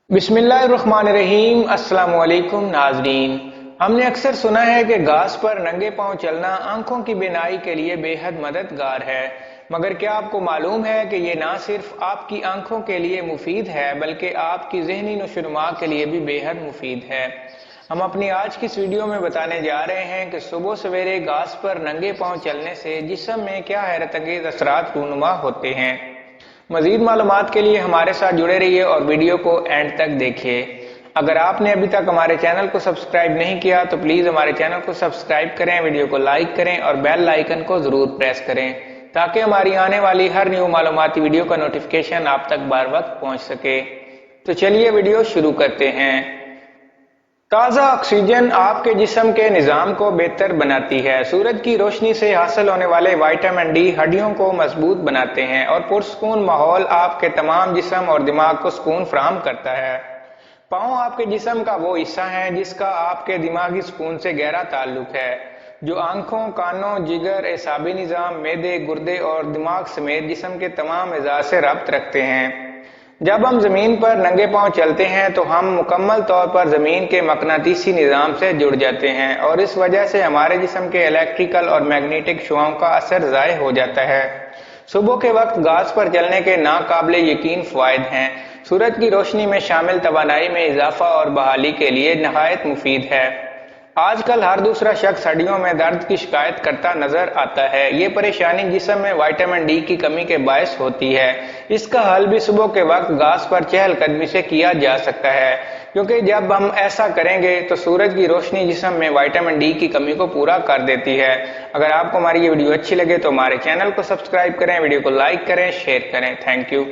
बिस्मिल्लाहिर्रहमानिर्रहीम। अस्सलाम वालेकुम नाज़रीन। हमने अक्सर सुना है कि घास पर नंगे पांव चलना आंखों की बीनाई के लिए बेहद मददगार है, मगर क्या आपको मालूम है कि ये ना सिर्फ आपकी आंखों के लिए मुफीद है बल्कि आपकी ज़हनी नशोनुमा के लिए भी बेहद मुफीद है। हम अपनी आज की इस वीडियो में बताने जा रहे हैं कि सुबह सवेरे घास पर नंगे पांव चलने से जिस्म में क्या हैरत अंगेज असरात रूनुमा होते हैं। मजीद मालूमात के लिए हमारे साथ जुड़े रहिए और वीडियो को एंड तक देखिए। अगर आपने अभी तक हमारे चैनल को सब्सक्राइब नहीं किया तो प्लीज हमारे चैनल को सब्सक्राइब करें, वीडियो को लाइक करें और बेल आइकन को जरूर प्रेस करें ताकि हमारी आने वाली हर न्यू मालूमाती वीडियो का नोटिफिकेशन आप तक बार वक्त पहुंच सके। तो चलिए वीडियो शुरू करते हैं। ताज़ा ऑक्सीजन आपके जिस्म के निज़ाम को बेहतर बनाती है। सूरज की रोशनी से हासिल होने वाले विटामिन डी हड्डियों को मजबूत बनाते हैं और पुरसकून माहौल आपके तमाम जिस्म और दिमाग को सुकून फराहम करता है। पाँव आपके जिस्म का वो हिस्सा है जिसका आपके दिमागी सुकून से गहरा ताल्लुक है, जो आंखों, कानों, जिगर, एसाबी निज़ाम, मैदे, गुर्दे और दिमाग समेत जिस्म के तमाम अज़ा से रब्त रखते हैं। जब हम जमीन पर नंगे पांव चलते हैं तो हम मुकम्मल तौर पर जमीन के मकनातीसी निज़ाम से जुड़ जाते हैं और इस वजह से हमारे जिस्म के इलेक्ट्रिकल और मैग्नेटिक शुआओं का असर ज़ाय हो जाता है। सुबह के वक्त घास पर चलने के नाकाबिले यकीन फ़वायद हैं। सूरज की रोशनी में शामिल तवानाई में इजाफा और बहाली के लिए नहायत मुफीद है। आजकल हर दूसरा शख्स हड्डियों में दर्द की शिकायत करता नजर आता है। ये परेशानी जिस्म में विटामिन डी की कमी के बायस होती है। इसका हल भी सुबह के वक्त घास पर चहलकदमी से किया जा सकता है, क्योंकि जब हम ऐसा करेंगे तो सूरज की रोशनी जिस्म में विटामिन डी की कमी को पूरा कर देती है। अगर आपको हमारी ये वीडियो अच्छी लगे तो हमारे चैनल को सब्सक्राइब करें, वीडियो को लाइक करें, शेयर करें। Thank you.